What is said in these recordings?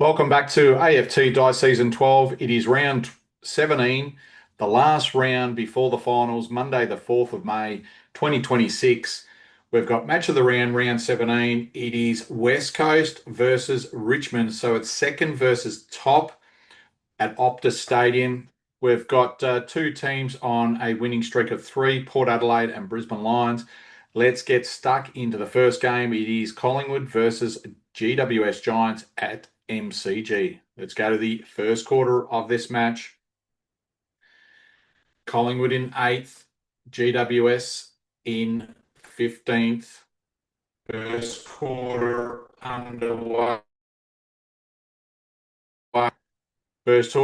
Welcome back to AFT Dice Season 12. It is round 17, the last round before the finals, Monday, the 4th of May, 2026. We've got match of the round, round 17. It is West Coast versus Richmond. So it's second versus top at Optus Stadium. We've got two teams on a winning streak of three, Port Adelaide and Brisbane Lions. Let's get stuck into the first game. It is Collingwood versus GWS Giants at MCG. Let's go to the first quarter of this match. Collingwood in 8th, GWS in 15th. First quarter underway. First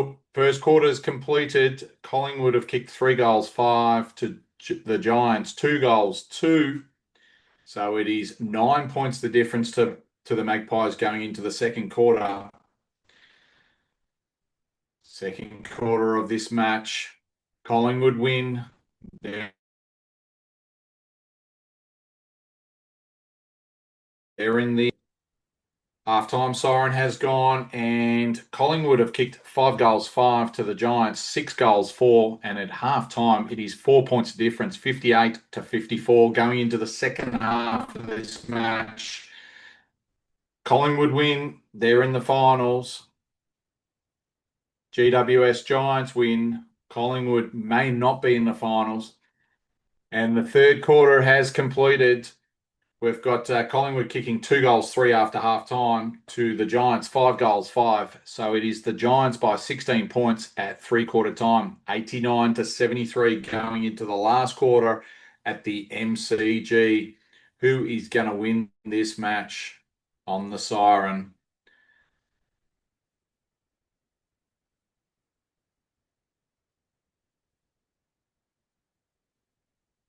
quarter is completed. Collingwood have kicked 3 goals, 5 to the Giants, 2 goals, 2. So it is 9 points the difference to the Magpies going into the second quarter. Second quarter of this match, Collingwood win. They're in the halftime siren has gone, and Collingwood have kicked 5 goals, 5 to the Giants, 6 goals, 4. And at halftime, it is 4 points difference, 58 to 54, going into the second half of this match. Collingwood win. They're in the finals. GWS Giants win. Collingwood may not be in the finals. And the third quarter has completed. We've got Collingwood kicking 2 goals, 3 after half time to the Giants, 5 goals, 5. So it is the Giants by 16 points at three-quarter time, 89 to 73 going into the last quarter at the MCG. Who is going to win this match on the siren?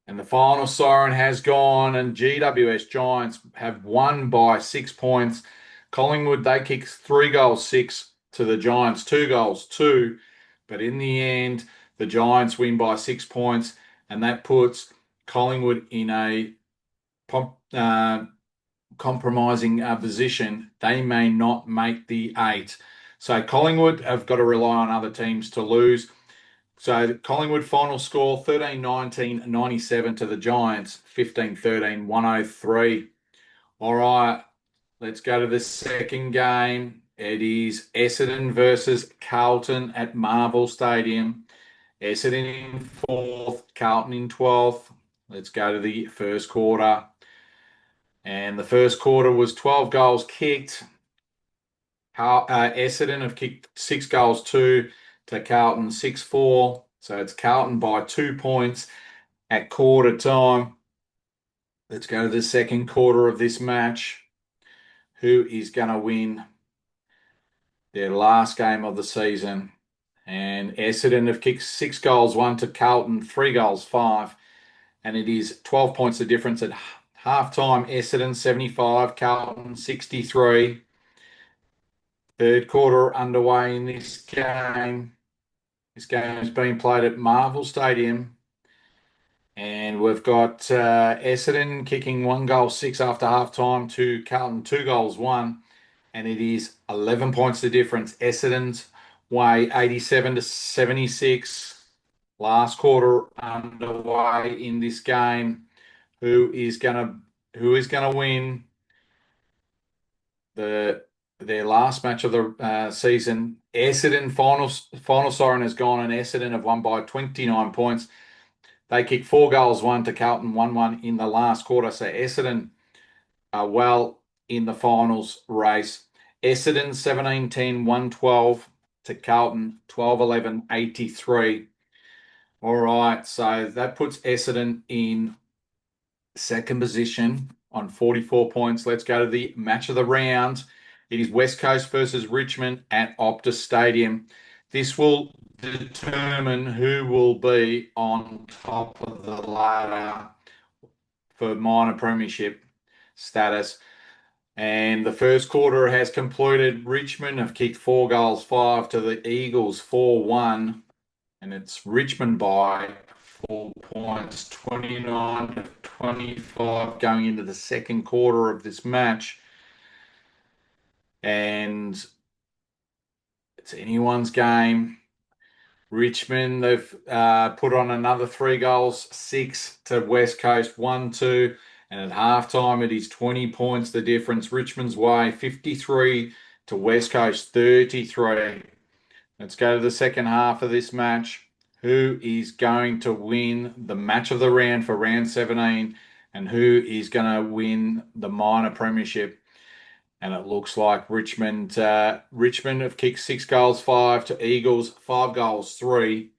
And the final siren has gone, and GWS Giants have won by 6 points. Collingwood, they kicked 3 goals, 6 to the Giants, 2 goals, 2. But in the end, the Giants win by 6 points, and that puts Collingwood in a compromising position. They may not make the 8. So Collingwood have got to rely on other teams to lose. So Collingwood final score 13-19, 97 to the Giants, 15-13, 103. All right, let's go to the second game. It is Essendon versus Carlton at Marvel Stadium. Essendon in 4th, Carlton in 12th. Let's go to the first quarter. And the first quarter was 12 goals kicked. Essendon have kicked 6 goals, 2 to Carlton, 6-4. So it's Carlton by 2 points at quarter time. Let's go to the second quarter of this match. Who is going to win their last game of the season? And Essendon have kicked 6 goals, 1 to Carlton, 3 goals, 5. And it is 12 points the difference at halftime. Essendon 75, Carlton 63. Third quarter underway in this game. This game is being played at Marvel Stadium. And we've got Essendon kicking 1 goal, 6 after half time to Carlton 2 goals, 1. And it is 11 points the difference. Essendon's way 87 to 76. Last quarter underway in this game. Who is gonna win their last match of the season? Essendon final siren has gone, and Essendon have won by 29 points. They kicked 4 goals, 1 to Carlton, 1-1 in the last quarter. So Essendon are well in the finals race. Essendon 17-10, 112 to Carlton, 12-11, 83. All right, so that puts Essendon in second position on 44 points. Let's go to the match of the round. It is West Coast versus Richmond at Optus Stadium. This will determine who will be on top of the ladder for minor premiership status. And the first quarter has concluded. Richmond have kicked 4 goals, 5 to the Eagles, 4-1. And it's Richmond by 4 points, 29 to 25 going into the second quarter of this match. And It's anyone's game. Richmond, they've put on another 3 goals, 6 to West Coast, 1-2. And at halftime, it is 20 points the difference. Richmond's way, 53 to West Coast, 33. Let's go to the second half of this match. Who is going to win the match of the round for round 17? And who is going to win the minor premiership? And it looks like Richmond have kicked 6 goals, 5 to Eagles, 5 goals, 3.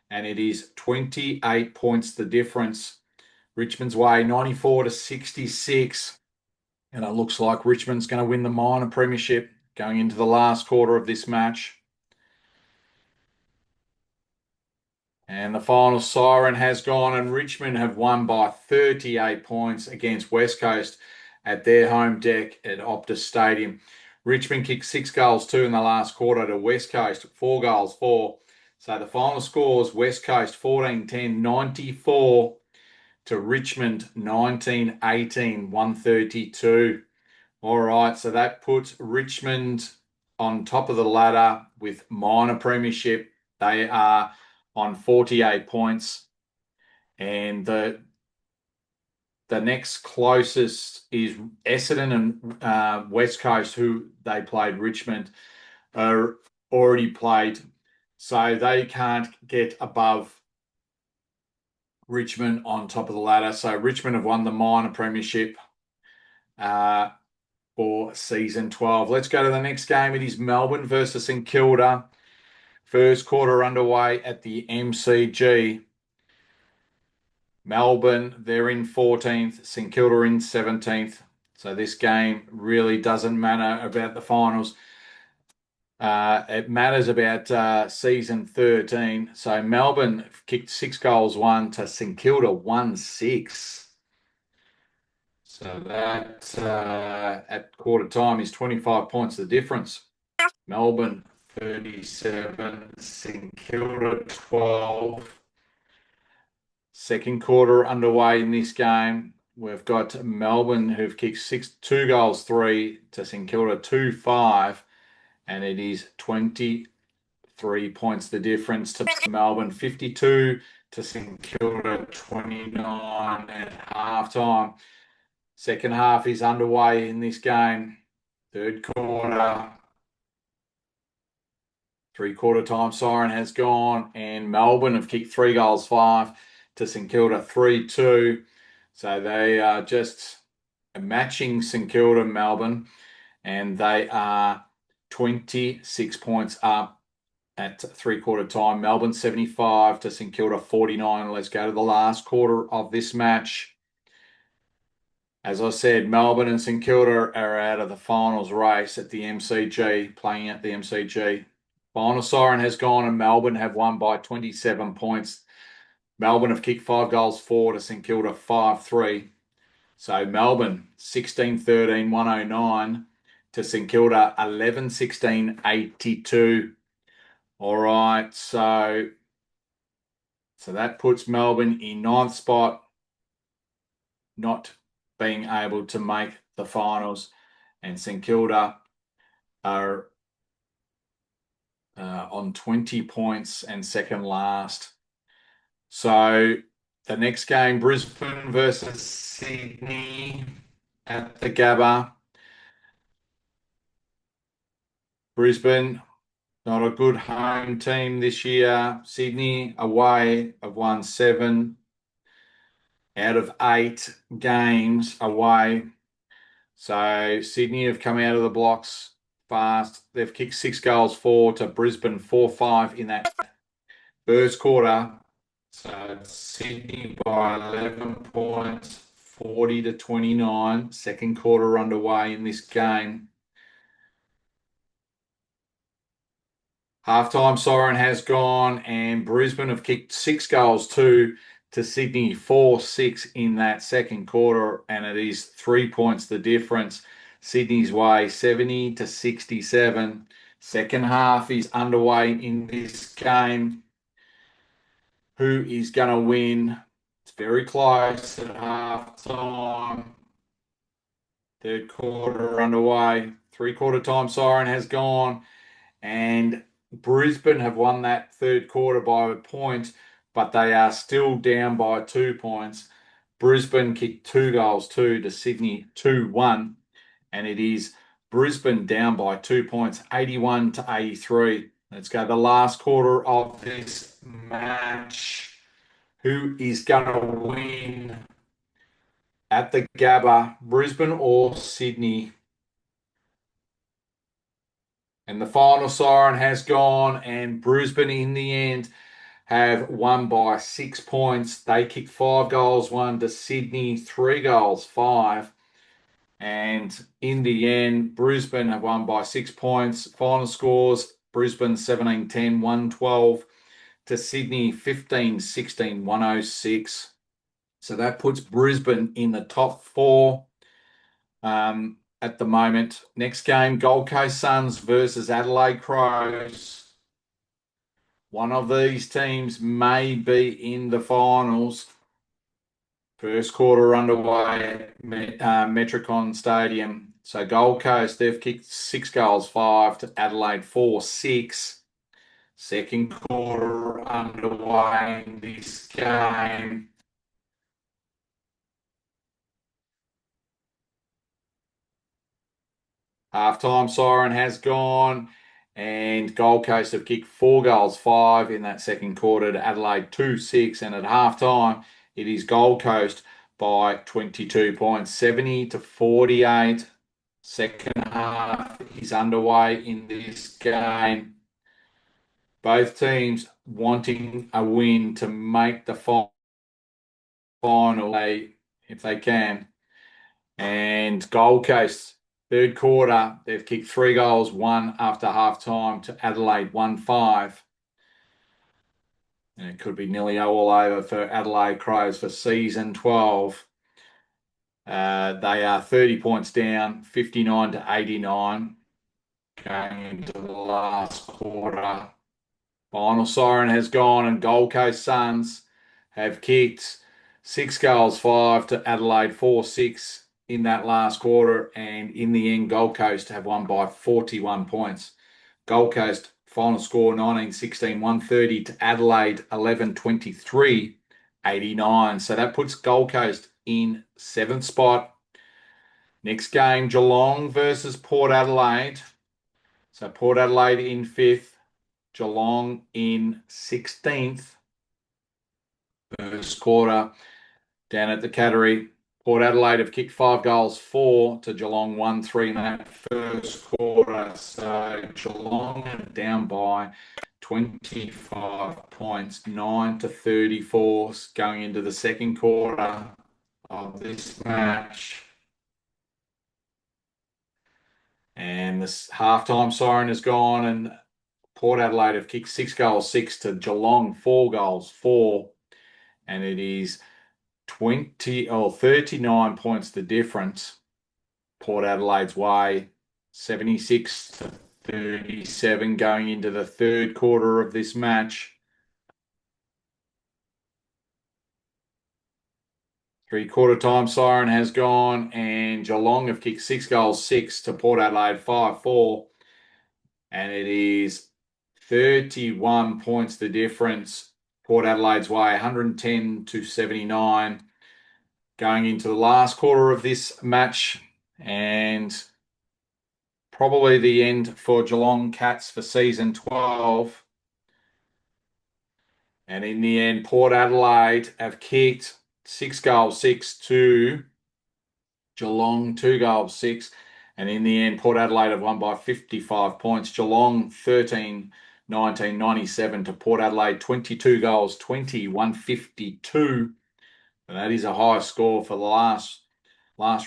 And it is 28 points the difference. Richmond's way, 94 to 66. And it looks like Richmond's going to win the minor premiership going into the last quarter of this match. And the final siren has gone, and Richmond have won by 38 points against West Coast at their home deck at Optus Stadium. Richmond kicked 6 goals, 2 in the last quarter to West Coast, 4 goals, 4. So the final scores, West Coast 14-10, 94 to Richmond 19-18, 132. All right, so that puts Richmond on top of the ladder with minor premiership. They are on 48 points. And the next closest is Essendon and West Coast, who they played Richmond, are already played. So they can't get above Richmond on top of the ladder. So Richmond have won the minor premiership for season 12. Let's go to the next game. It is Melbourne versus St Kilda. First quarter underway at the MCG. Melbourne, they're in 14th. St Kilda in 17th. So this game really doesn't matter about the finals. It matters about season 13. So Melbourne kicked 6 goals, 1 to St Kilda, 1-6. So that at quarter time is 25 points the difference. Melbourne 37, St Kilda 12. Second quarter underway in this game. We've got Melbourne who've kicked 2 goals, 3 to St Kilda 2-5, and it is 23 points the difference to Melbourne, 52 to St Kilda 29 at halftime. Second half is underway in this game. Third quarter. 3-quarter time siren has gone, and Melbourne have kicked 3 goals, 5 to St Kilda 3-2. So they are just matching St Kilda, Melbourne, and they are 26 points up at 3-quarter time. Melbourne 75 to St Kilda 49. Let's go to the last quarter of this match. As I said, Melbourne and St Kilda are out of the finals race at the MCG, playing at the MCG. Final siren has gone, and Melbourne have won by 27 points. Melbourne have kicked 5 goals, 4 to St Kilda 5-3. So Melbourne 16-13, 109 to St Kilda 11-16, 82. All right, so that puts Melbourne in 9th spot, not being able to make the finals, and St Kilda are on 20 points and second last. So the next game, Brisbane versus Sydney at the Gabba. Brisbane, not a good home team this year. Sydney away have won 7 out of 8 games away. So Sydney have come out of the blocks fast. They've kicked 6 goals, 4 to Brisbane, 4-5 in that first quarter. So Sydney by 11 points, 40 to 29. Second quarter underway in this game. Halftime siren has gone, and Brisbane have kicked 6 goals, 2 to Sydney, 4-6 in that second quarter, and it is 3 points the difference. Sydney's way, 70 to 67. Second half is underway in this game. Who is going to win? It's very close at halftime. Third quarter underway. 3-quarter time siren has gone, and Brisbane have won that third quarter by a point, but they are still down by 2 points. Brisbane kicked 2-2 to Sydney 2-1, and it is Brisbane down by 2 points, 81 to 83. Let's go the last quarter of this match. Who is going to win at the Gabba, Brisbane or Sydney? And the final siren has gone, and Brisbane in the end have won by 6 points. They kicked 5-1 to Sydney, 3-5. And in the end, Brisbane have won by 6 points. Final scores, Brisbane 17-10, 112 to Sydney 15-16, 106. So that puts Brisbane in the top 4 at the moment. Next game, Gold Coast Suns versus Adelaide Crows. One of these teams may be in the finals. First quarter underway at Metricon Stadium. So Gold Coast, they've kicked 6-5 to Adelaide 4-6. Second quarter underway in this game. Halftime siren has gone, and Gold Coast have kicked 4-5 in that second quarter to Adelaide 2-6. And at halftime, it is Gold Coast by 22 points, 70 to 48. Second half is underway in this game. Both teams wanting a win to make the final if they can. And Gold Coast, third quarter, they've kicked 3 goals, 1 after half time to Adelaide 1-5. And it could be nearly all over for Adelaide Crows for season 12. They are 30 points down, 59 to 89, going into the last quarter. Final siren has gone, and Gold Coast Suns have kicked 6-5 to Adelaide 4-6 in that last quarter, and in the end, Gold Coast have won by 41 points. Gold Coast final score 19-16, 130 to Adelaide 11-23, 89. So that puts Gold Coast in 7th spot. Next game, Geelong versus Port Adelaide. So Port Adelaide in 5th, Geelong in 16th. First quarter down at the Cattery. Port Adelaide have kicked 5-4 to Geelong 1-3 in that first quarter. So Geelong are down by 25 points, 9 to 34, going into the second quarter of this match. And this halftime siren has gone, and Port Adelaide have kicked 6-6 to Geelong 4-4, and it is 39 points the difference Port Adelaide's way, 76 to 37 going into the third quarter of this match. Three-quarter time siren has gone, and Geelong have kicked 6-6 to Port Adelaide 5-4, and it is 31 points the difference Port Adelaide's way, 110 to 79, going into the last quarter of this match, and probably the end for Geelong Cats for season 12. And in the end, Port Adelaide have kicked 6-6 to Geelong 2-6. And in the end, Port Adelaide have won by 55 points. Geelong 13-19-97 to Port Adelaide 22 goals, 152. And that is a high score for the last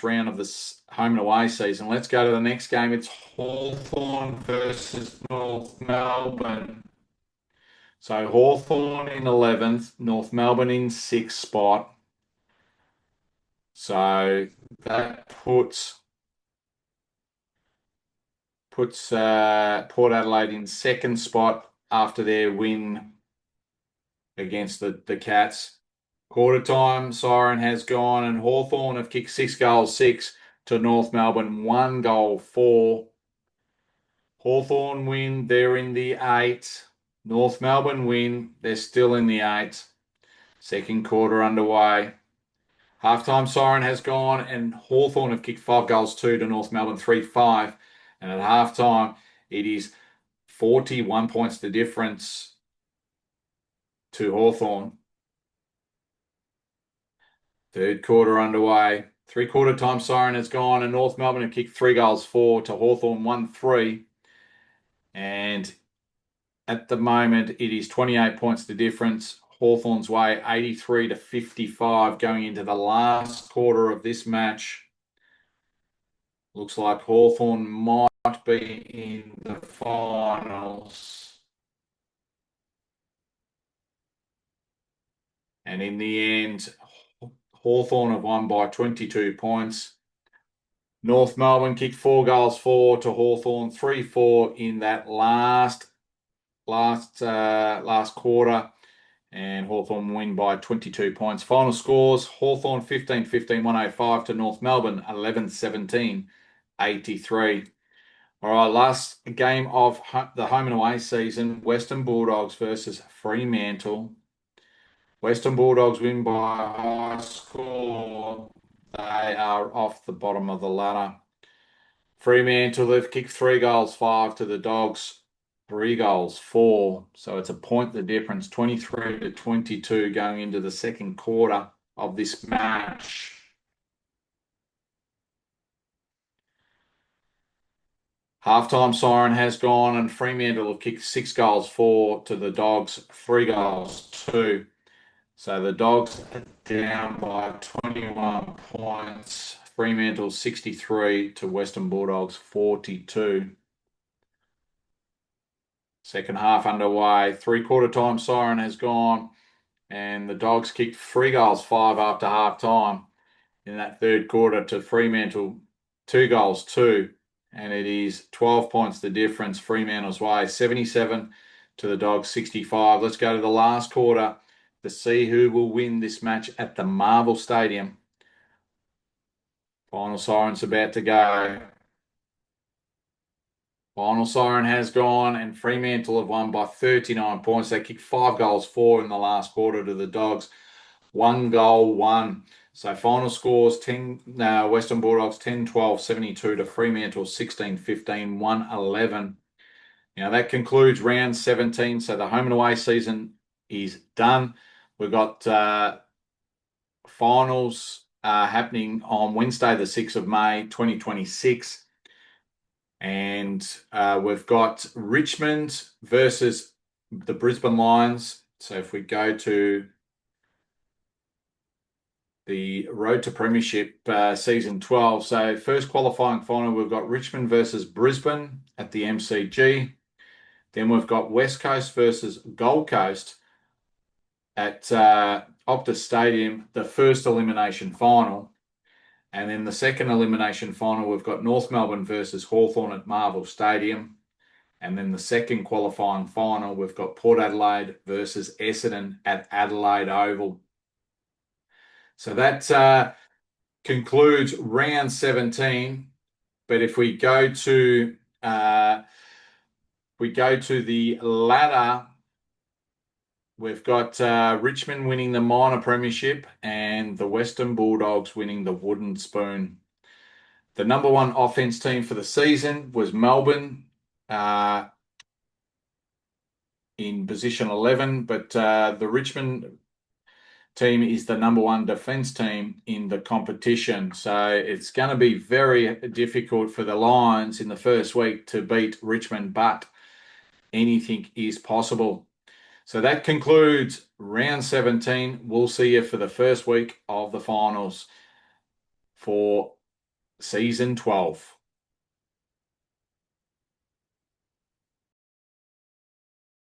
round of this home and away season. Let's go to the next game. It's Hawthorn versus North Melbourne. So Hawthorn in 11th, North Melbourne in 6th spot. So that puts Port Adelaide in 2nd spot after their win against the Cats. Quarter time siren has gone, and Hawthorn have kicked 6-6 to North Melbourne 1-4. Hawthorn win, they're in the 8. North Melbourne win, they're still in the 8. Second quarter underway. Halftime siren has gone, and Hawthorn have kicked 5-2 to North Melbourne 3-5. And at halftime, it is 41 points the difference to Hawthorn. Third quarter underway. Three-quarter time siren has gone, and North Melbourne have kicked 3-4 to Hawthorn 1-3. And at the moment, it is 28 points the difference. Hawthorn's way 83-55 going into the last quarter of this match. Looks like Hawthorn might be in the finals. And in the end, Hawthorn have won by 22 points. North Melbourne kicked 4-4 to Hawthorn, 3-4 in that last quarter, and Hawthorn win by 22 points. Final scores: Hawthorn 15-15, 105 to North Melbourne 11-17, 83. All right, last game of the home and away season: Western Bulldogs versus Fremantle. Western Bulldogs win by a high score. They are off the bottom of the ladder. Fremantle, they've kicked 3-5 to the Dogs, 3-4. So it's a point the difference, 23-22 going into the second quarter of this match. Halftime siren has gone, and Fremantle have kicked 6-4 to the Dogs, 3-2. So the Dogs are down by 21 points. Fremantle 63 to Western Bulldogs 42. Second half underway. Three-quarter time siren has gone, and the Dogs kicked 3-5 after half time in that third quarter to Fremantle 2-2. And it is 12 points the difference. Fremantle's way 77 to the Dogs 65. Let's go to the last quarter to see who will win this match at the Marvel Stadium. Final siren's about to go. Final siren has gone, and Fremantle have won by 39 points. They kicked 5-4 in the last quarter to the Dogs, 1-1. So final scores: Western Bulldogs 10-12, 72 to Fremantle 16-15, 1-11. Now that concludes round 17. So the home and away season is done. We've got finals happening on Wednesday, the 6th of May, 2026. And we've got Richmond versus the Brisbane Lions. So if we go to the Road to Premiership season 12. So first qualifying final, we've got Richmond versus Brisbane at the MCG. Then we've got West Coast versus Gold Coast at Optus Stadium, the first elimination final. And then the second elimination final, we've got North Melbourne versus Hawthorn at Marvel Stadium. And then the second qualifying final, we've got Port Adelaide versus Essendon at Adelaide Oval. So that concludes round 17. But if we go to the ladder, we've got Richmond winning the Minor Premiership and the Western Bulldogs winning the Wooden Spoon. The number one offense team for the season was Melbourne in position 11, but the Richmond team is the number one defense team in the competition. So it's going to be very difficult for the Lions in the first week to beat Richmond, but anything is possible. So that concludes round 17. We'll see you for the first week of the finals for season 12.